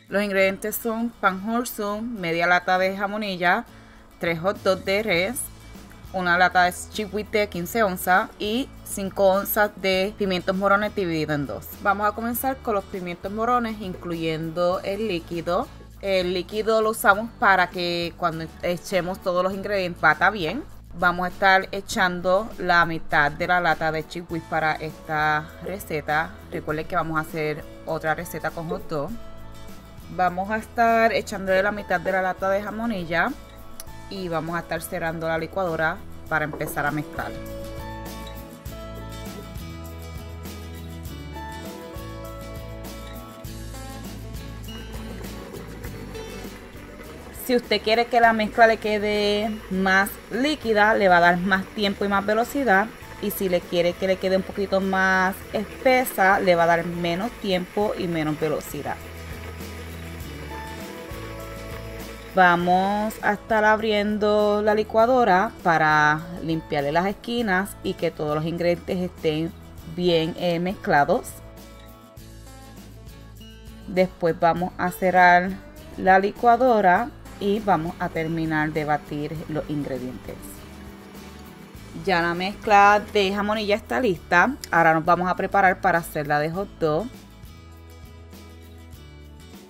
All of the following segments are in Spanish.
Los ingredientes son pan wholesome, media lata de jamonilla, 3 hot dogs de res, una lata de chickweed de 15 onzas y 5 onzas de pimientos morones dividido en dos. Vamos a comenzar con los pimientos morones, incluyendo el líquido. El líquido lo usamos para que cuando echemos todos los ingredientes bata bien. Vamos a estar echando la mitad de la lata de chickweed para esta receta. Recuerden que vamos a hacer otra receta con hot dog. Vamos a estar echándole la mitad de la lata de jamonilla y vamos a estar cerrando la licuadora para empezar a mezclar. Si usted quiere que la mezcla le quede más líquida, le va a dar más tiempo y más velocidad. Y si le quiere que le quede un poquito más espesa, le va a dar menos tiempo y menos velocidad. Vamos a estar abriendo la licuadora para limpiarle las esquinas y que todos los ingredientes estén bien mezclados. Después vamos a cerrar la licuadora y vamos a terminar de batir los ingredientes. Ya la mezcla de jamonilla está lista. Ahora nos vamos a preparar para hacer la de hot dog.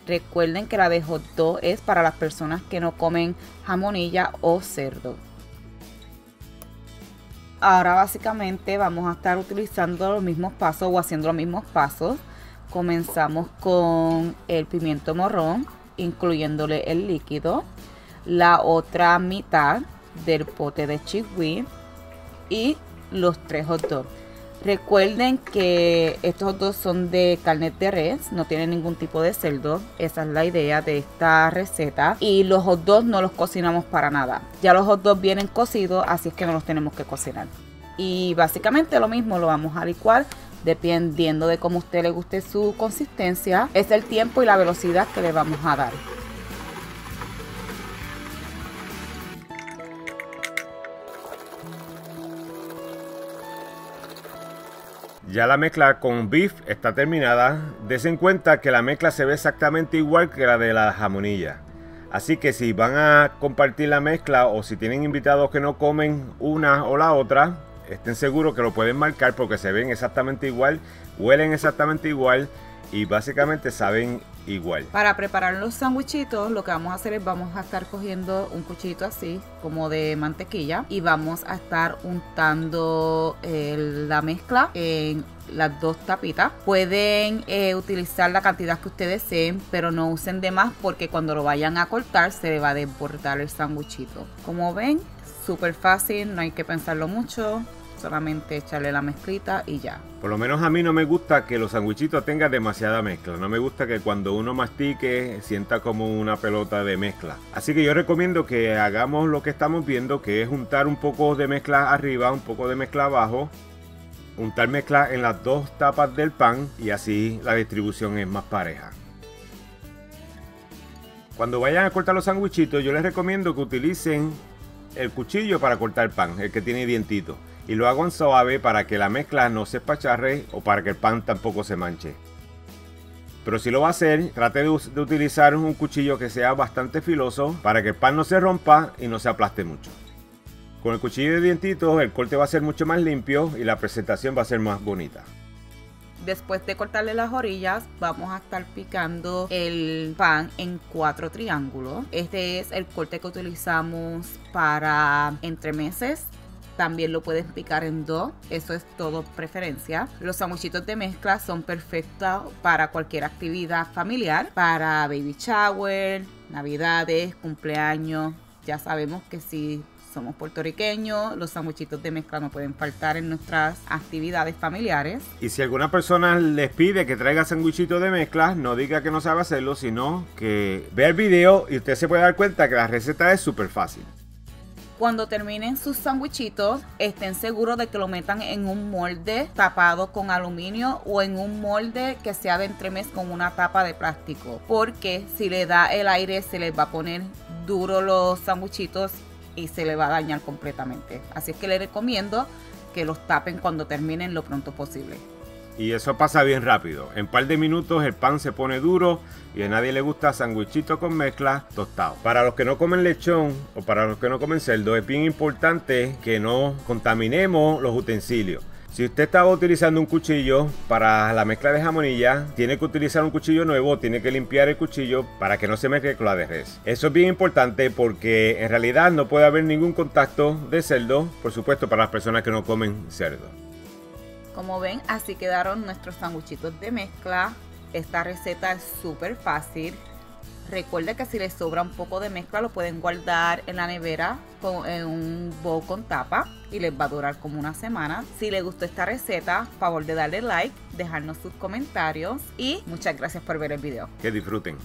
Recuerden que la de hot dog es para las personas que no comen jamonilla o cerdo. Ahora básicamente vamos a estar utilizando los mismos pasos o haciendo los mismos pasos. Comenzamos con el pimiento morrón, incluyéndole el líquido, la otra mitad del pote de chickweed y los 3 hot dogs. Recuerden que estos hot dogs son de carne de res, no tienen ningún tipo de cerdo. Esa es la idea de esta receta. Y los hot dogs no los cocinamos para nada. Ya los hot dogs vienen cocidos, así es que no los tenemos que cocinar. Y básicamente lo mismo, lo vamos a licuar dependiendo de cómo a usted le guste su consistencia. Es el tiempo y la velocidad que le vamos a dar. Ya la mezcla con beef está terminada. Desen cuenta que la mezcla se ve exactamente igual que la de la jamonilla. Así que si van a compartir la mezcla o si tienen invitados que no comen una o la otra, estén seguros que lo pueden marcar porque se ven exactamente igual, huelen exactamente igual y básicamente saben igual. Para preparar los sandwichitos, lo que vamos a hacer es vamos a estar cogiendo un cuchillito así como de mantequilla y vamos a estar untando la mezcla en las dos tapitas. Pueden utilizar la cantidad que ustedes deseen, pero no usen de más porque cuando lo vayan a cortar se le va a desbordar el sandwichito. Como ven, súper fácil, no hay que pensarlo mucho. Solamente echarle la mezclita y ya. Por lo menos a mí no me gusta que los sandwichitos tengan demasiada mezcla. No me gusta que cuando uno mastique sienta como una pelota de mezcla. Así que yo recomiendo que hagamos lo que estamos viendo, que es untar un poco de mezcla arriba, un poco de mezcla abajo. Untar mezcla en las dos tapas del pan y así la distribución es más pareja. Cuando vayan a cortar los sandwichitos, yo les recomiendo que utilicen el cuchillo para cortar pan, el que tiene dientito. Y lo hagan suave para que la mezcla no se espacharre o para que el pan tampoco se manche. Pero si lo va a hacer, trate de utilizar un cuchillo que sea bastante filoso para que el pan no se rompa y no se aplaste mucho. Con el cuchillo de dientitos el corte va a ser mucho más limpio y la presentación va a ser más bonita. Después de cortarle las orillas, vamos a estar picando el pan en 4 triángulos. Este es el corte que utilizamos para entremeses. También lo pueden picar en 2, eso es todo preferencia. Los sandwichitos de mezcla son perfectos para cualquier actividad familiar, para baby shower, navidades, cumpleaños. Ya sabemos que si somos puertorriqueños, los sandwichitos de mezcla no pueden faltar en nuestras actividades familiares. Y si alguna persona les pide que traiga sandwichitos de mezcla, no diga que no sabe hacerlo, sino que vea el video y usted se puede dar cuenta que la receta es súper fácil. Cuando terminen sus sandwichitos, estén seguros de que lo metan en un molde tapado con aluminio o en un molde que sea de entremés con una tapa de plástico. Porque si le da el aire se les va a poner duro los sandwichitos y se le va a dañar completamente. Así es que les recomiendo que los tapen cuando terminen lo pronto posible. Y eso pasa bien rápido. En un par de minutos el pan se pone duro y a nadie le gusta sandwichito con mezcla tostado. Para los que no comen lechón o para los que no comen cerdo, es bien importante que no contaminemos los utensilios. Si usted estaba utilizando un cuchillo para la mezcla de jamonilla, tiene que utilizar un cuchillo nuevo, tiene que limpiar el cuchillo para que no se mezcle con la de res. Eso es bien importante porque en realidad no puede haber ningún contacto de cerdo, por supuesto para las personas que no comen cerdo. Como ven, así quedaron nuestros sanguchitos de mezcla. Esta receta es súper fácil. Recuerde que si les sobra un poco de mezcla lo pueden guardar en la nevera en un bowl con tapa y les va a durar como una semana. Si les gustó esta receta, favor de darle like, dejarnos sus comentarios y muchas gracias por ver el video. Que disfruten.